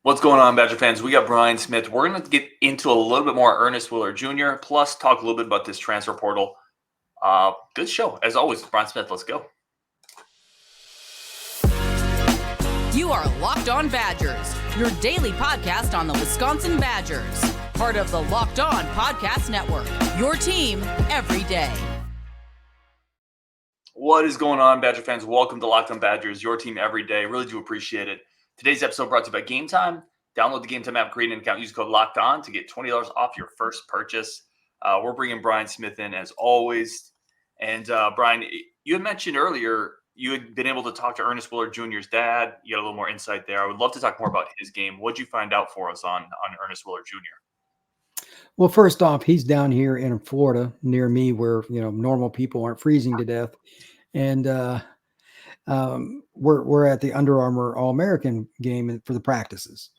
What's going on, Badger fans? We got Brian Smith. We're going to get into a little bit more Ernest Willor Jr., plus talk a little bit about this transfer portal. Good show. As always, Brian Smith, let's go. You are Locked On Badgers, your daily podcast on the Wisconsin Badgers. Part of the Locked On Podcast Network, your team every day. What is going on, Badger fans? Welcome to Locked On Badgers, your team every day. Really do appreciate it. Today's episode brought to you by Game Time. Download the Game Time app, create an account, use code Locked On to get $20 off your first purchase. We're bringing Brian Smith in as always. And Brian, you had mentioned earlier you had been able to talk to Ernest Willor Jr.'s dad. You got a little more insight there. I would love to talk more about his game. What did you find out for us on Ernest Willor Jr.? Well, first off, he's down here in Florida near me where, normal people aren't freezing to death. And we're at the Under Armour All-American game for the practices.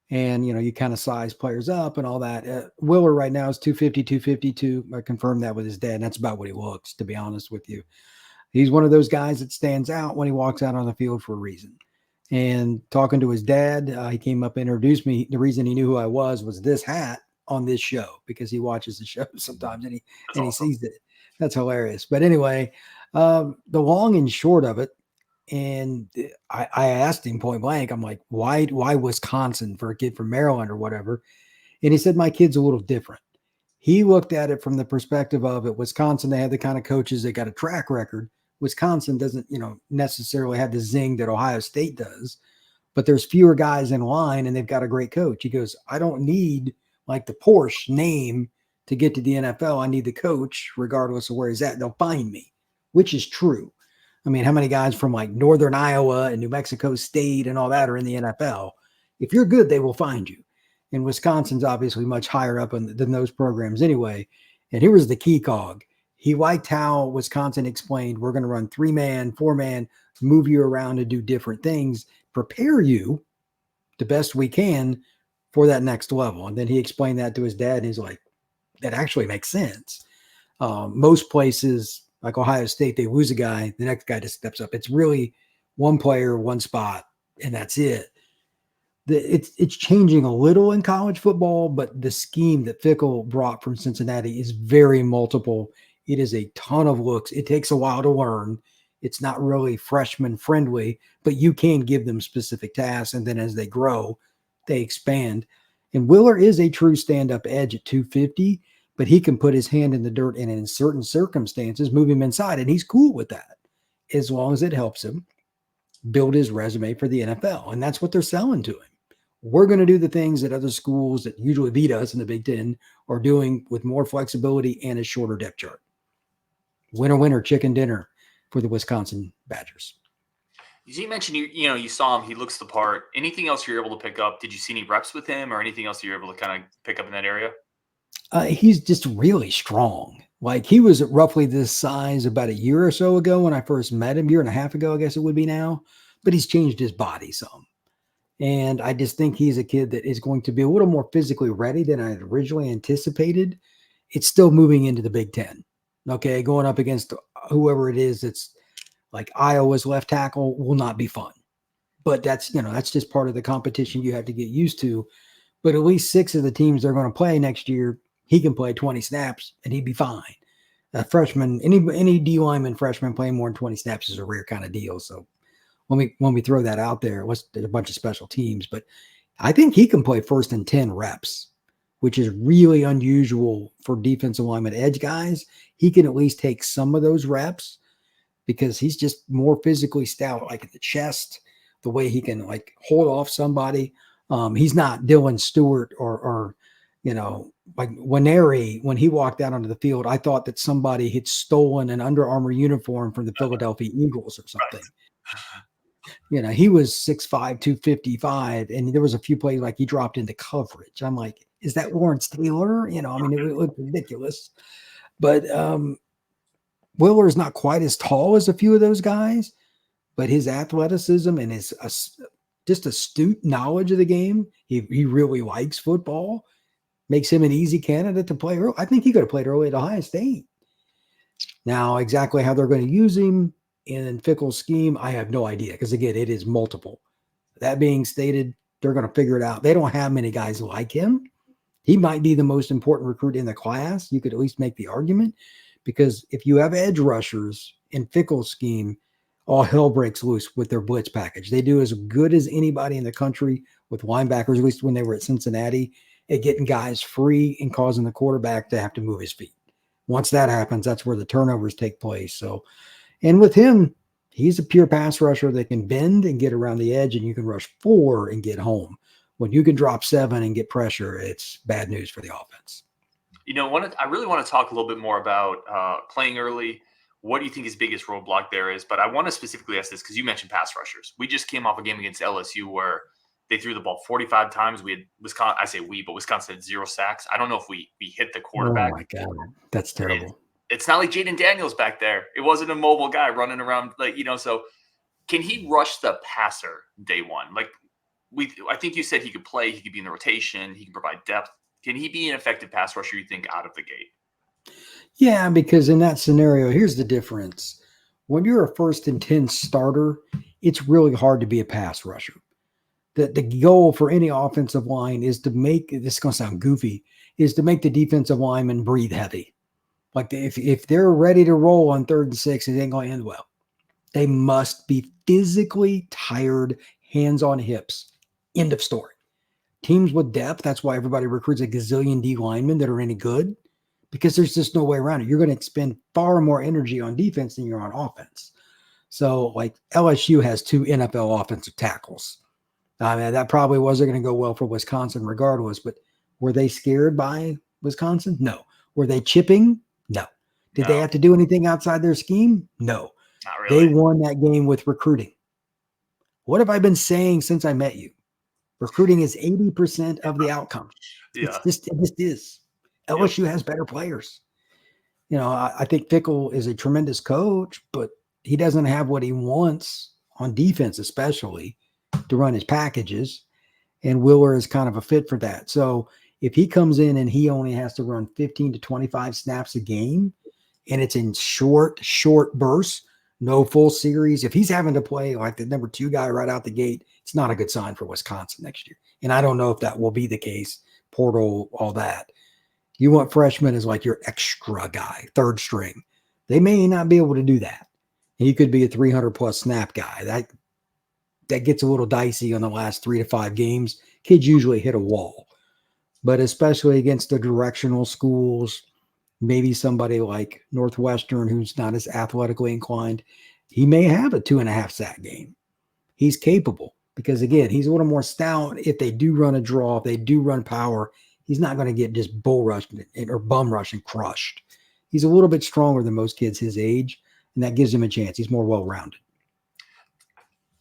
And, you kind of size players up and all that. Willor right now is 250, 252. I confirmed that with his dad. And that's about what he looks, to be honest with you. He's one of those guys that stands out when he walks out on the field for a reason. And talking to his dad, he came up and introduced me. The reason he knew who I was this hat on this show, because he watches the show sometimes and he sees it. That's hilarious. But anyway, the long and short of it, and I asked him point blank, I'm like, why Wisconsin for a kid from Maryland or whatever? And he said, my kid's a little different. He looked at it from the perspective of at Wisconsin, they have the kind of coaches that got a track record. Wisconsin doesn't, necessarily have the zing that Ohio State does, but there's fewer guys in line and they've got a great coach. He goes, I don't need like the Porsche name to get to the NFL. I need the coach regardless of where he's at. They'll find me, which is true. I mean, how many guys from like Northern Iowa and New Mexico State and all that are in the NFL? If you're good, they will find you. And Wisconsin's obviously much higher up than those programs anyway. And here was the key cog. He liked how Wisconsin explained, we're going to run 3-man, 4-man, move you around to do different things, prepare you the best we can for that next level. And then he explained that to his dad, and he's like, that actually makes sense. Most places, like Ohio State, they lose a guy, the next guy just steps up. It's really one player, one spot, and that's it. It's changing a little in college football, but the scheme that Fickell brought from Cincinnati is very multiple. It is a ton of looks. It takes a while to learn. It's not really freshman friendly, but you can give them specific tasks, and then as they grow, they expand. And Willor is a true stand-up edge at 250, but he can put his hand in the dirt and in certain circumstances move him inside, and he's cool with that as long as it helps him build his resume for the NFL. And that's what they're selling to him. We're going to do the things that other schools that usually beat us in the Big Ten are doing with more flexibility and a shorter depth chart. Winner, winner, chicken dinner for the Wisconsin Badgers. You mentioned you saw him. He looks the part. Anything else you're able to pick up? Did you see any reps with him or anything else you're able to kind of pick up in that area? He's just really strong. Like he was roughly this size about a year or so ago when I first met him, year and a half ago, I guess it would be now, but he's changed his body some. And I just think he's a kid that is going to be a little more physically ready than I had originally anticipated. It's still moving into the Big Ten. Okay, going up against whoever it is that's like Iowa's left tackle will not be fun. But that's just part of the competition you have to get used to. But at least 6 of the teams they're going to play next year, he can play 20 snaps and he'd be fine. A freshman, any D lineman freshman playing more than 20 snaps is a rare kind of deal. So when we throw that out there, it was a bunch of special teams, but I think he can play first and 10 reps, which is really unusual for defensive lineman edge guys. He can at least take some of those reps because he's just more physically stout, like in the chest, the way he can like hold off somebody. He's not Dylan Stewart or like Winery. When he walked out onto the field, I thought that somebody had stolen an Under Armour uniform from the Philadelphia Eagles or something. Right. He was 6'5", 255, and there was a few plays like he dropped into coverage. I'm like, is that Lawrence Taylor? It looked ridiculous. But Willor is not quite as tall as a few of those guys, but his athleticism and his just astute knowledge of the game, he really likes football, makes him an easy candidate to play early. I think he could have played early at Ohio State. Now, exactly how they're going to use him in Fickell's scheme, I have no idea because, again, it is multiple. That being stated, They're going to figure it out. They don't have many guys like him. He might be the most important recruit in the class. You could at least make the argument, because if you have edge rushers in Fickell's scheme, all hell breaks loose with their blitz package. They do as good as anybody in the country with linebackers, at least when they were at Cincinnati, at getting guys free and causing the quarterback to have to move his feet. Once that happens, that's where the turnovers take place. So, and with him, he's a pure pass rusher that can bend and get around the edge, and you can rush 4 and get home. When you can drop 7 and get pressure, it's bad news for the offense. You know, I really want to talk a little bit more about playing early. What do you think his biggest roadblock there is? But I want to specifically ask this because you mentioned pass rushers. We just came off a game against LSU where they threw the ball 45 times. We had Wisconsin. I say we, but Wisconsin had 0 sacks. I don't know if we hit the quarterback. Oh my God, that's terrible. It's not like Jaden Daniels back there. It wasn't a mobile guy running around, like, you know. So can he rush the passer day one? Like, I think you said he could play. He could be in the rotation. He can provide depth. Can he be an effective pass rusher, you think, out of the gate? Yeah, because in that scenario, here's the difference. When you're a 1st and 10 starter, it's really hard to be a pass rusher. The goal for any offensive line is to make, this is going to sound goofy, is to make the defensive lineman breathe heavy. Like if they're ready to roll on 3rd and 6, it ain't going to end well. They must be physically tired, hands on hips. End of story. Teams with depth, that's why everybody recruits a gazillion D linemen that are any good, because there's just no way around it. You're going to expend far more energy on defense than you're on offense. So like LSU has 2 NFL offensive tackles. I mean, that probably wasn't going to go well for Wisconsin regardless, but were they scared by Wisconsin? No. Were they chipping? No. Did they have to do anything outside their scheme? No. Not really. They won that game with recruiting. What have I been saying since I met you? Recruiting is 80% of the outcome. Yeah. It just is. LSU has better players. You know, I think Fickell is a tremendous coach, but he doesn't have what he wants on defense, especially to run his packages. And Willor is kind of a fit for that. So if he comes in and he only has to run 15 to 25 snaps a game, and it's in short bursts, no full series, if he's having to play like the number 2 guy right out the gate, it's not a good sign for Wisconsin next year. And I don't know if that will be the case. Portal, all that. You want freshmen as like your extra guy, 3rd string. They may not be able to do that. He could be a 300+ snap guy. That gets a little dicey on the last 3 to 5 games. Kids usually hit a wall. But especially against the directional schools, maybe somebody like Northwestern who's not as athletically inclined, he may have a 2.5 sack game. He's capable because, again, he's a little more stout. If they do run a draw, if they do run power, he's not going to get just bull rushed or bum rushed and crushed. He's a little bit stronger than most kids his age, and that gives him a chance. He's more well-rounded.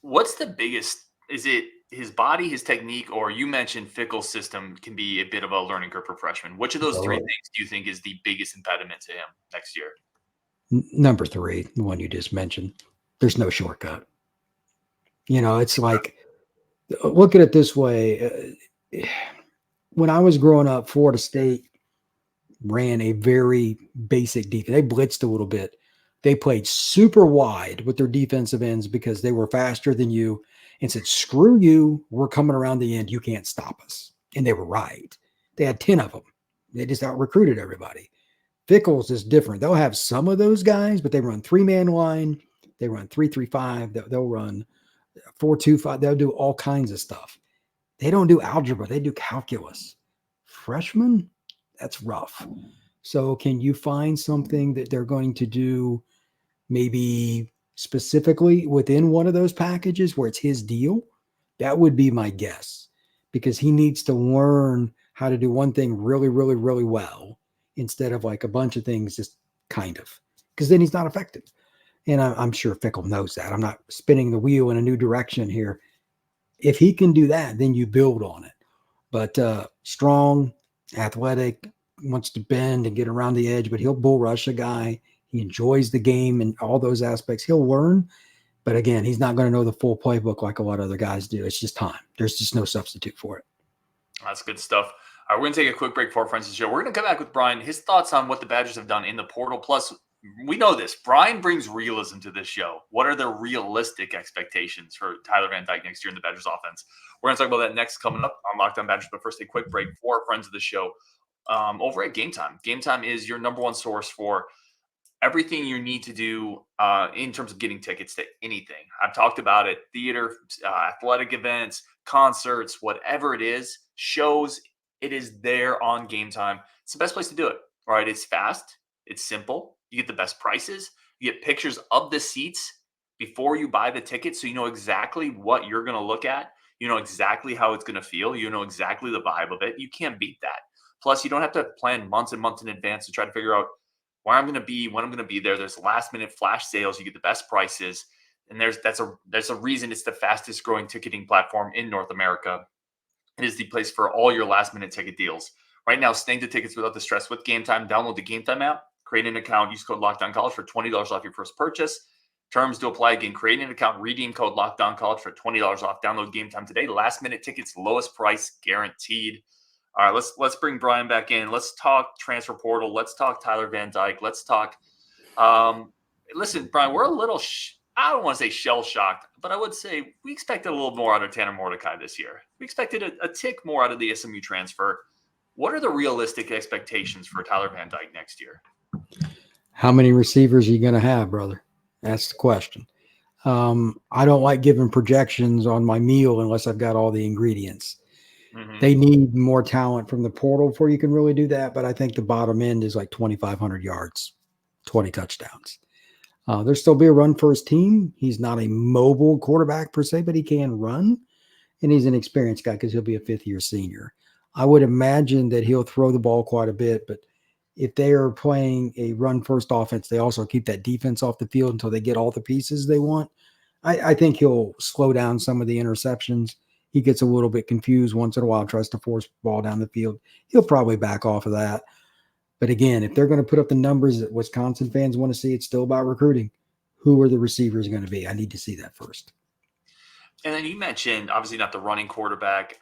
What's the biggest? Is it his body, his technique, or you mentioned Fickell's system can be a bit of a learning curve for freshmen? Which of those 3 things do you think is the biggest impediment to him next year? Number 3, the one you just mentioned. There's no shortcut. You know, it's like, look at it this way. When I was growing up, Florida State ran a very basic defense. They blitzed a little bit. They played super wide with their defensive ends because they were faster than you and said, screw you, we're coming around the end. You can't stop us. And they were right. They had 10 of them. They just out-recruited everybody. Fickell's is different. They'll have some of those guys, but they run 3-man line. They run 3-3-5. They'll run 4-2-5. They'll do all kinds of stuff. They don't do algebra. They do calculus. Freshmen, that's rough. So can you find something that they're going to do maybe specifically within one of those packages where it's his deal? That would be my guess, because he needs to learn how to do one thing really, really, really well instead of like a bunch of things just kind of, because then he's not effective. And I'm sure Fickell knows that. I'm not spinning the wheel in a new direction here. If he can do that, then you build on it. But strong, athletic, wants to bend and get around the edge, but he'll bull rush a guy. He enjoys the game and all those aspects. He'll learn. But again, he's not going to know the full playbook like a lot of other guys do. It's just time. There's just no substitute for it. That's good stuff. All right, we're going to take a quick break for our friends of the show. We're going to come back with Brian, his thoughts on what the Badgers have done in the portal, plus we know this. Brian brings realism to this show. What are the realistic expectations for Tyler Van Dyke next year in the Badgers offense? We're going to talk about that next coming up on Locked On Badgers. But first, a quick break for our friends of the show over at Game Time. Game Time is your number one source for everything you need to do in terms of getting tickets to anything. I've talked about it: theater, athletic events, concerts, whatever it is, shows. It is there on Game Time. It's the best place to do it. All right, it's fast, it's simple. You get the best prices. You get pictures of the seats before you buy the ticket, so you know exactly what you're going to look at. You know exactly how it's going to feel. You know exactly the vibe of it. You can't beat that. Plus, you don't have to plan months and months in advance to try to figure out where I'm going to be, when I'm going to be there. There's last minute flash sales. You get the best prices. And there's a reason it's the fastest growing ticketing platform in North America. It is the place for all your last minute ticket deals. Right now, snag the tickets without the stress with Game Time. Download the Game Time app, create an account, use code LOCKDOWNCollege for $20 off your first purchase. Terms to apply. Again, create an account, redeem code LOCKDOWNCollege for $20 off. Download Game Time today. Last minute tickets, lowest price guaranteed. All right, let's bring Brian back in. Let's talk transfer portal. Let's talk Tyler Van Dyke. Let's talk. Listen, Brian, we're a little. I don't want to say shell shocked, but I would say we expected a little more out of Tanner Mordecai this year. We expected a tick more out of the SMU transfer. What are the realistic expectations for Tyler Van Dyke next year? How many receivers are you going to have, brother? That's the question. I don't like giving projections on my meal unless I've got all the ingredients. Mm-hmm. They need more talent from the portal before you can really do that. But I think the bottom end is like 2,500 yards, 20 touchdowns. There'll still be a run-first team. He's not a mobile quarterback per se, but he can run. And he's an experienced guy because he'll be a fifth-year senior. I would imagine that he'll throw the ball quite a bit. But if they are playing a run-first offense, they also keep that defense off the field until they get all the pieces they want. I think he'll slow down some of the interceptions. He gets a little bit confused once in a while, tries to force the ball down the field. He'll probably back off of that. But again, if they're going to put up the numbers that Wisconsin fans want to see, it's still about recruiting. Who are the receivers going to be? I need to see that first. And then you mentioned, obviously not the running quarterback.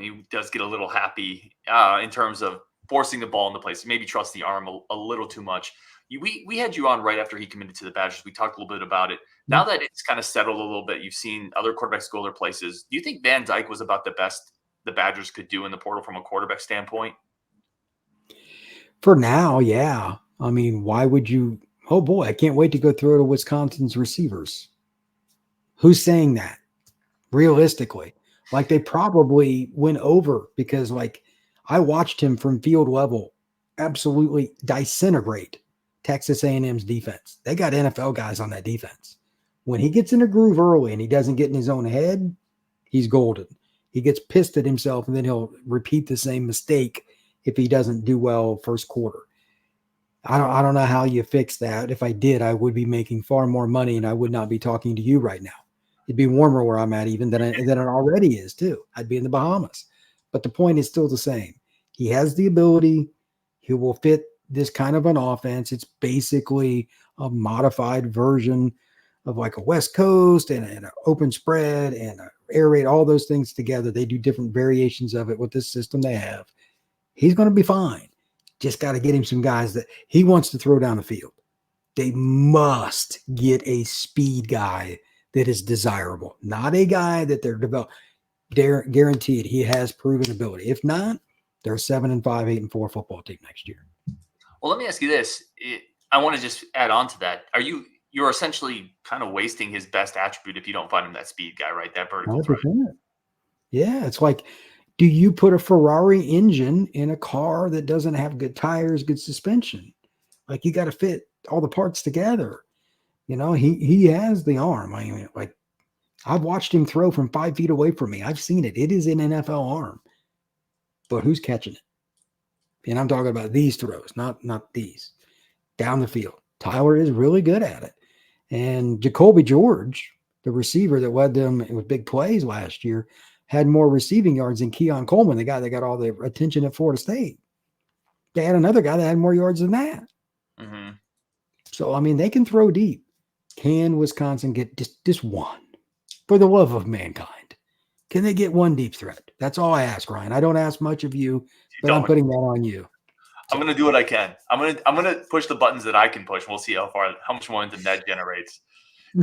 He does get a little happy in terms of forcing the ball into place. Maybe trust the arm a little too much. We had you on right after he committed to the Badgers. We talked a little bit about it. Now that it's kind of settled a little bit, you've seen other quarterbacks go other places. Do you think Van Dyke was about the best the Badgers could do in the portal from a quarterback standpoint? For now, yeah. I mean, why would you? Oh, boy, I can't wait to go throw to Wisconsin's receivers. Who's saying that? Realistically, like they probably went over because like I watched him from field level absolutely disintegrate Texas A&M's defense. They got NFL guys on that defense. When he gets in a groove early and he doesn't get in his own head, he's golden. He gets pissed at himself and then he'll repeat the same mistake if he doesn't do well first quarter. I don't know how you fix that. If I did, I would be making far more money and I would not be talking to you right now. It'd be warmer where I'm at even than it already is too. I'd be in the Bahamas. But the point is still the same. He has the ability. He will fit this kind of an offense. It's basically a modified version of like a West Coast and an open spread and an air raid, all those things together. They do different variations of it with this system they have. He's going to be fine. Just got to get him some guys that he wants to throw down the field. They must get a speed guy that is desirable, not a guy that they're developing. They're guaranteed he has proven ability. If not, they're 7-5, 8-4 football team next year. Well, let me ask you this. I want to just add on to that. You're essentially kind of wasting his best attribute if you don't find him that speed guy, right? That vertical threat. Yeah, it's like, do you put a Ferrari engine in a car that doesn't have good tires, good suspension? Like you got to fit all the parts together. You know, he has the arm. I mean, like I've watched him throw from 5 feet away from me. I've seen it. It is an NFL arm. But who's catching it? And I'm talking about these throws, not these. Down the field. Tyler is really good at it. And Jacoby George, the receiver that led them with big plays last year, had more receiving yards than Keon Coleman, the guy that got all the attention at Florida State. They had another guy that had more yards than that. Mm-hmm. So, I mean, they can throw deep. Can Wisconsin get just one? For the love of mankind. Can they get one deep threat? That's all I ask, Ryan. I don't ask much of you, but I'm putting that on you. I'm gonna do what I can. I'm gonna push the buttons that I can push. We'll see how much momentum that generates.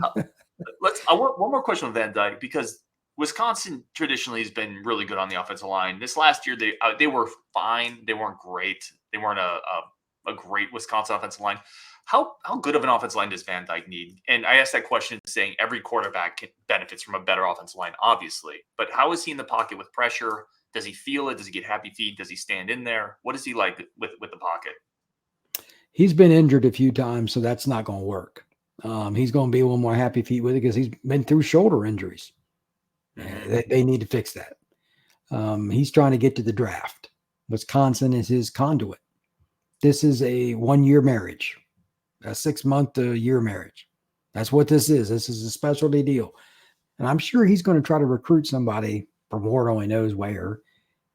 I want one more question on Van Dyke, because Wisconsin traditionally has been really good on the offensive line. This last year, they were fine. They weren't great. They weren't a great Wisconsin offensive line. How good of an offensive line does Van Dyke need? And I asked that question saying every quarterback benefits from a better offensive line, obviously. But how is he in the pocket with pressure? Does he feel it? Does he get happy feet? Does he stand in there? What is he like with the pocket? He's been injured a few times, so that's not going to work. He's going to be a little more happy feet with it because he's been through shoulder injuries. They need to fix that. He's trying to get to the draft. Wisconsin is his conduit. This is a 1-year marriage, a 6-month to year marriage. That's what this is. This is a specialty deal. And I'm sure he's going to try to recruit somebody from Lord only knows where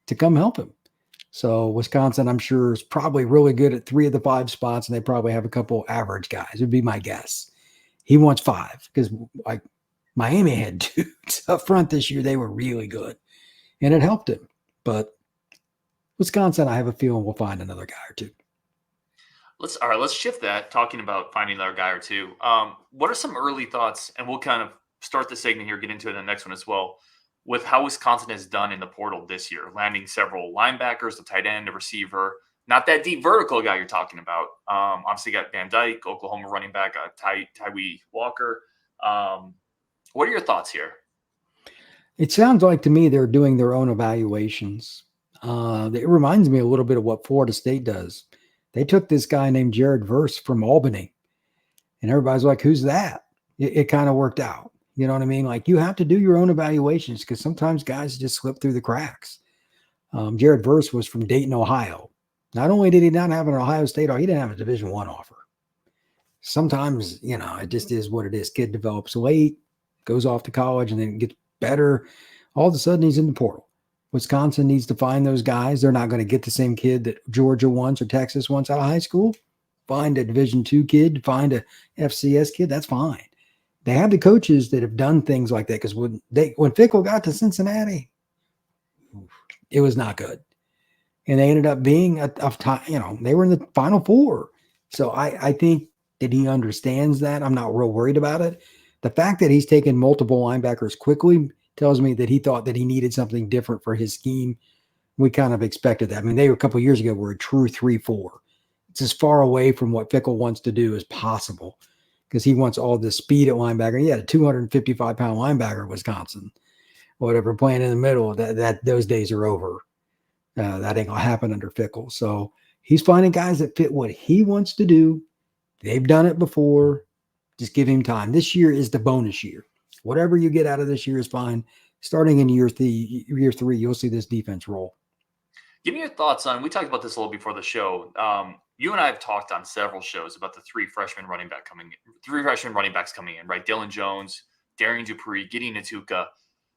to come help him. So Wisconsin, I'm sure, is probably really good at 3 of the 5 spots, and they probably have a couple average guys, would be my guess. He wants 5 because like Miami had 2 up front this year. They were really good, and it helped him. But Wisconsin, I have a feeling we'll find another guy or 2. Let's shift that, talking about finding another guy or 2. What are some early thoughts, and we'll kind of start the segment here, get into it in the next one as well, with how Wisconsin has done in the portal this year, landing several linebackers, the tight end, a receiver, not that deep vertical guy you're talking about. Obviously got Van Dyke, Oklahoma running back, Tyree Walker. What are your thoughts here? It sounds like to me they're doing their own evaluations. It reminds me a little bit of what Florida State does. They took this guy named Jared Verse from Albany, and everybody's like, who's that? It kind of worked out. You know what I mean? Like, you have to do your own evaluations because sometimes guys just slip through the cracks. Jared Verse was from Dayton, Ohio. Not only did he not have an Ohio State, he didn't have a Division I offer. Sometimes, it just is what it is. Kid develops late, goes off to college, and then gets better. All of a sudden, he's in the portal. Wisconsin needs to find those guys. They're not going to get the same kid that Georgia wants or Texas wants out of high school. Find a Division II kid, find a FCS kid. That's fine. They have the coaches that have done things like that, because when Fickell got to Cincinnati, it was not good. And they ended up being they were in the Final Four. So I think that he understands that. I'm not real worried about it. The fact that he's taken multiple linebackers quickly tells me that he thought that he needed something different for his scheme. We kind of expected that. I mean, they were a couple of years ago were a true 3-4. It's as far away from what Fickell wants to do as possible, because he wants all this speed at linebacker. He had a 255-pound linebacker in Wisconsin, whatever, playing in the middle. That those days are over. That ain't gonna happen under Fickell. So he's finding guys that fit what he wants to do. They've done it before. Just give him time. This year is the bonus year. Whatever you get out of this year is fine. Starting in year 3, you'll see this defense roll. Give me your thoughts on, we talked about this a little before the show. You and I have talked on several shows about the 3 freshman running backs coming in, right? Dylan Jones, Darian Dupree, Gideon Atuka.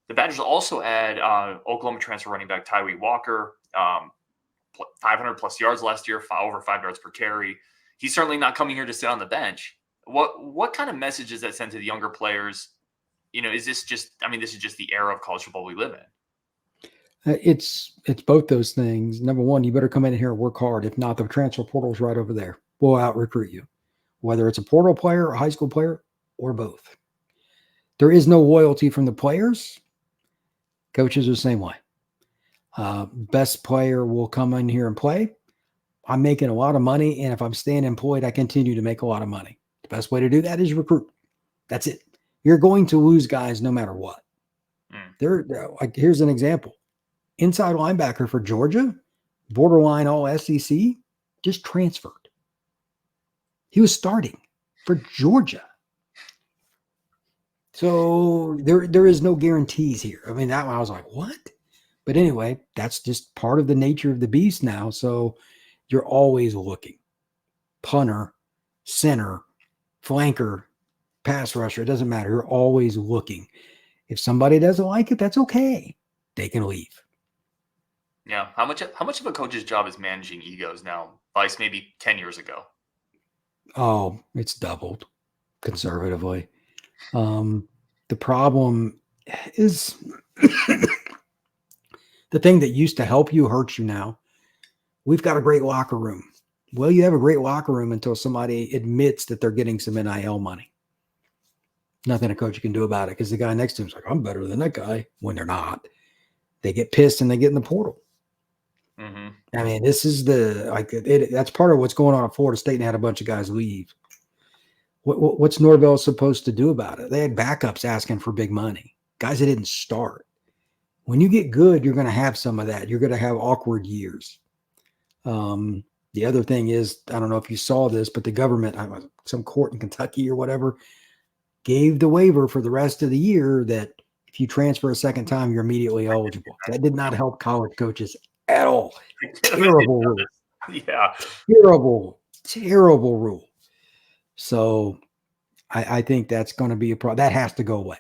The Badgers also add Oklahoma transfer running back Tyree Walker, 500 plus yards last year, over 5 yards per carry. He's certainly not coming here to sit on the bench. What kind of message does that send to the younger players? Is this just, this is just the era of college football we live in? It's both those things. Number one, you better come in here and work hard. If not, the transfer portal's right over there. We'll out recruit you, whether it's a portal player, a high school player, or both. There is no loyalty from the players. Coaches are the same way. Best player will come in here and play. I'm making a lot of money, and if I'm staying employed, I continue to make a lot of money. The best way to do that is recruit. That's it. You're going to lose guys no matter what. Here's an example. Inside linebacker for Georgia, borderline all SEC, just transferred. He was starting for Georgia. So there is no guarantees here. I mean, that one I was like, what? But anyway, that's just part of the nature of the beast now. So you're always looking. Punter, center, flanker, pass rusher, it doesn't matter. You're always looking. If somebody doesn't like it, that's okay. They can leave. Yeah. How much of a coach's job is managing egos now? Vice maybe 10 years ago. Oh, it's doubled conservatively. The problem is the thing that used to help you hurts you now. we've got a great locker room. Well, you have a great locker room until somebody admits that they're getting some NIL money. Nothing a coach can do about it because the guy next to him is like, I'm better than that guy, when they're not. They get pissed and they get in the portal. Mm-hmm. I mean, this is that's part of what's going on at Florida State, and had a bunch of guys leave. What's Norvell supposed to do about it? They had backups asking for big money, guys that didn't start. When you get good, you're going to have some of that. You're going to have awkward years. The other thing is, I don't know if you saw this, but the government, some court in Kentucky or whatever, gave the waiver for the rest of the year that if you transfer a second time, you're immediately eligible. That did not help college coaches at all. Terrible rule. Yeah. Terrible rule. So I think that's going to be a problem. That has to go away.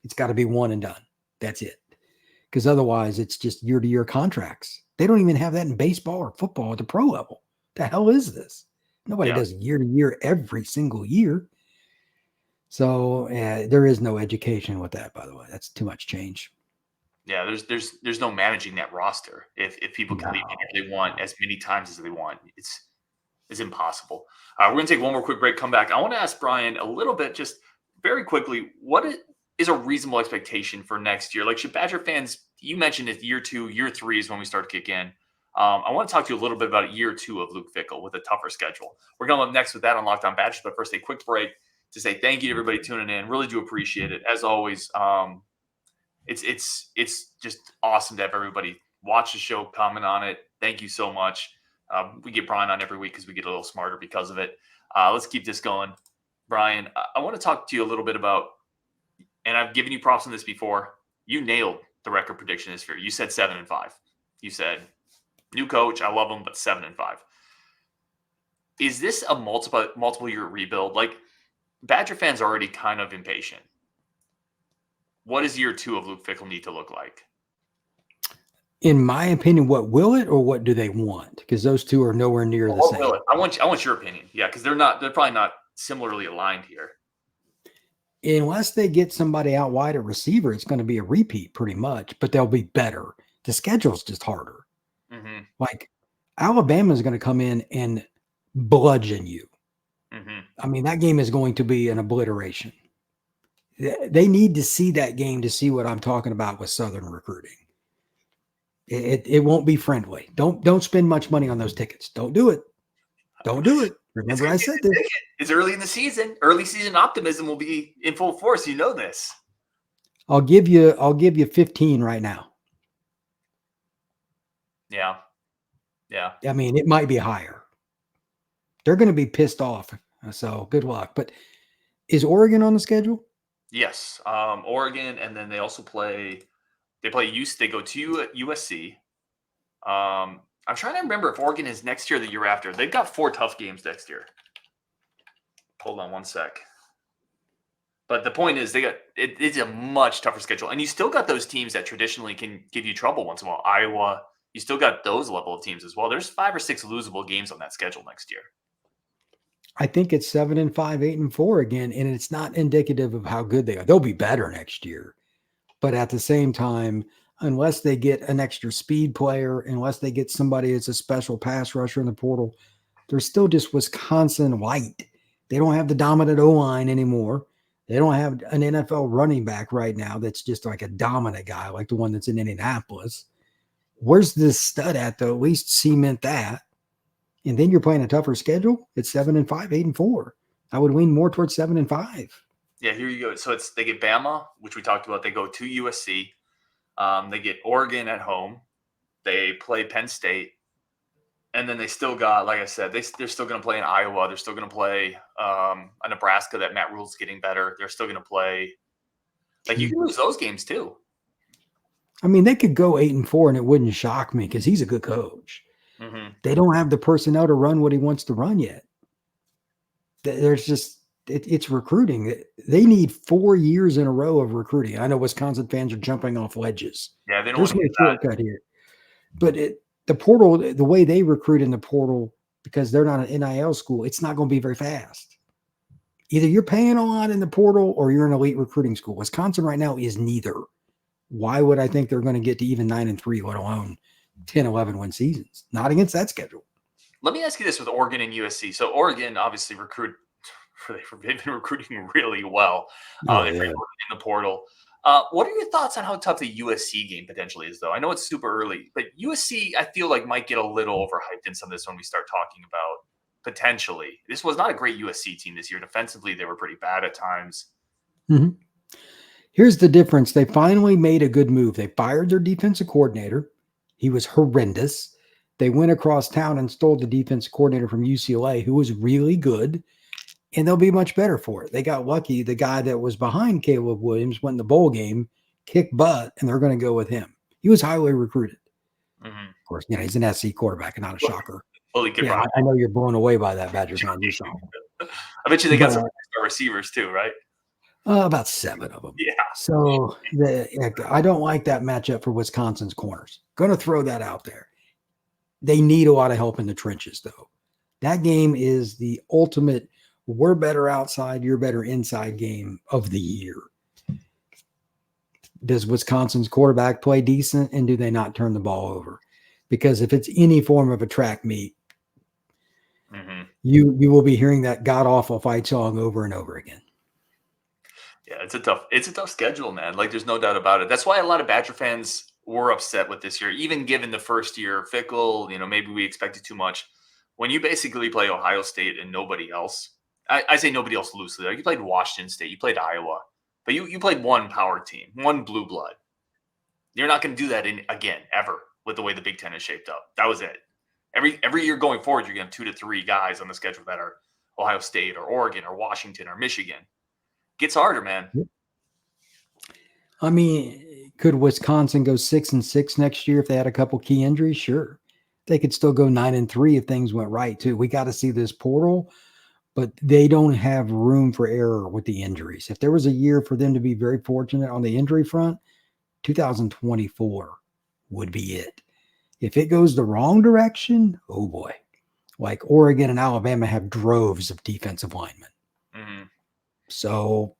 It's got to be one and done. That's it. Because otherwise, it's just year-to-year contracts. They don't even have that in baseball or football at the pro level. The hell is this? Nobody does year-to-year every single year. So there is no education with that, by the way. That's too much change. Yeah, there's no managing that roster. If people can leave if they want as many times as they want, it's impossible. We're going to take one more quick break, come back. I want to ask Brian a little bit, just very quickly, what is a reasonable expectation for next year? Like, should Badger fans, you mentioned it, year 2, year 3 is when we start to kick in. I want to talk to you a little bit about year 2 of Luke Fickell with a tougher schedule. We're going up next with that on Locked On Badgers, but first a quick break to say thank you to everybody tuning in. Really do appreciate it. As always, it's just awesome to have everybody watch the show, comment on it. Thank you so much. We get Brian on every week because we get a little smarter because of it. Let's keep this going. Brian, I want to talk to you a little bit about, and I've given you props on this before. You nailed the record prediction this year. You said 7-5. You said new coach, I love him, but 7-5. Is this a multiple year rebuild? Like, Badger fans are already kind of impatient. What does year 2 of Luke Fickell need to look like? In my opinion, what will it, or what do they want? Because those two are nowhere near the same. Will it? I want your opinion. Yeah, because they're probably not similarly aligned here. Unless they get somebody out wide at receiver, it's going to be a repeat pretty much, but they'll be better. The schedule's just harder. Mm-hmm. Like, Alabama's going to come in and bludgeon you. Mm-hmm. I mean, that game is going to be an obliteration. They need to see that game to see what I'm talking about with Southern recruiting. It won't be friendly. Don't spend much money on those tickets. Don't do it. Don't do it. Remember, I said this. It's early in the season. Early season optimism will be in full force. You know this. I'll give you 15 right now. Yeah. Yeah. I mean, it might be higher. They're going to be pissed off. So good luck. But is Oregon on the schedule? Yes. Oregon, and then they also play. They go to USC. I'm trying to remember if Oregon is next year or the year after. They've got 4 tough games next year. Hold on one sec. But the point is, it's a much tougher schedule. And you still got those teams that traditionally can give you trouble once in a while. Iowa, you still got those level of teams as well. There's 5 or 6 losable games on that schedule next year. I think it's 7-5, 8-4 again, and it's not indicative of how good they are. They'll be better next year. But at the same time, unless they get an extra speed player, unless they get somebody that's a special pass rusher in the portal, they're still just Wisconsin light. They don't have the dominant O-line anymore. They don't have an NFL running back right now that's just like a dominant guy, like the one that's in Indianapolis. Where's this stud at, though? At least cement that. And then you're playing a tougher schedule. It's 7-5, 8-4. I would lean more towards 7-5. Yeah, here you go. So they get Bama, which we talked about. They go to USC. They get Oregon at home. They play Penn State. And then they still got, like I said, they're still going to play in Iowa. They're still going to play a Nebraska that Matt Rule's getting better. They're still going to play. Like, you can lose those games too. I mean, they could go 8-4 and it wouldn't shock me because he's a good coach. Mm-hmm. They don't have the personnel to run what he wants to run yet. There's just, it's recruiting. They need 4 years in a row of recruiting. I know Wisconsin fans are jumping off ledges. Yeah, they don't There's want no to shortcut here. But the portal, the way they recruit in the portal, because they're not an NIL school, it's not going to be very fast. Either you're paying a lot in the portal or you're an elite recruiting school. Wisconsin right now is neither. Why would I think they're going to get to even 9-3, let alone 10, 11 win seasons. Not against that schedule. Let me ask you this with Oregon and USC. So Oregon obviously they've been recruiting really well. They've been in the portal. What are your thoughts on how tough the USC game potentially is, though? I know it's super early, but USC, I feel like, might get a little overhyped in some of this when we start talking about potentially. This was not a great USC team this year. Defensively, they were pretty bad at times. Mm-hmm. Here's the difference. They finally made a good move. They fired their defensive coordinator. He was horrendous. They went across town and stole the defensive coordinator from UCLA, who was really good, and they'll be much better for it. They got lucky. The guy that was behind Caleb Williams went in the bowl game, kicked butt, and they're going to go with him. He was highly recruited. Mm-hmm. Of course, he's an SC quarterback and not a shocker. Yeah, I know you're blown away by that, Badger fan. You saw him. I bet you they got some receivers too, right? About 7 of them. Yeah. So I don't like that matchup for Wisconsin's corners. Going to throw that out there. They need a lot of help in the trenches, though. That game is the ultimate we're better outside, you're better inside game of the year. Does Wisconsin's quarterback play decent, and do they not turn the ball over? Because if it's any form of a track meet, you will be hearing that god-awful fight song over and over again. Yeah, it's a tough schedule, man. Like, there's no doubt about it. That's why a lot of Badger fans were upset with this year, even given the first year. Fickell, maybe we expected too much. When you basically play Ohio State and nobody else, I say nobody else loosely. Like, you played Washington State, you played Iowa, but you played one power team, one blue blood. You're not going to do that again, ever, with the way the Big Ten is shaped up. That was it. Every year going forward, you're going to have 2 to 3 guys on the schedule that are Ohio State or Oregon or Washington or Michigan. Gets harder, man. I mean, could Wisconsin go 6-6 next year if they had a couple key injuries? Sure. They could still go 9-3 if things went right, too. We got to see this portal, but they don't have room for error with the injuries. If there was a year for them to be very fortunate on the injury front, 2024 would be it. If it goes the wrong direction, oh boy. Like Oregon and Alabama have droves of defensive linemen. Mm-hmm. So,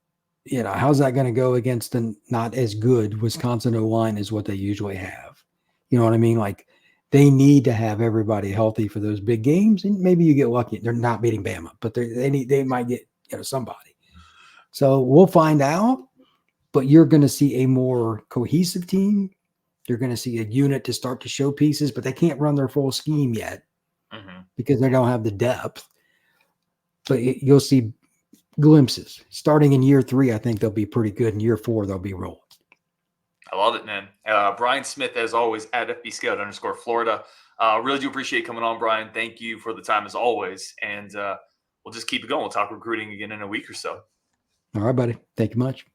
how's that going to go against a not as good Wisconsin O-line as what they usually have? You know what I mean? Like, they need to have everybody healthy for those big games, and maybe you get lucky. They're not beating Bama, but they might get somebody. So we'll find out, but you're going to see a more cohesive team. You're going to see a unit to start to show pieces, but they can't run their full scheme yet because they don't have the depth. But you'll see glimpses. Starting in year 3, I think they'll be pretty good. In year 4, they'll be rolling. I love it, man. Brian Smith, as always, at FBScout_Florida. Really do appreciate coming on, Brian. Thank you for the time, as always. And we'll just keep it going. We'll talk recruiting again in a week or so. All right, buddy. Thank you much.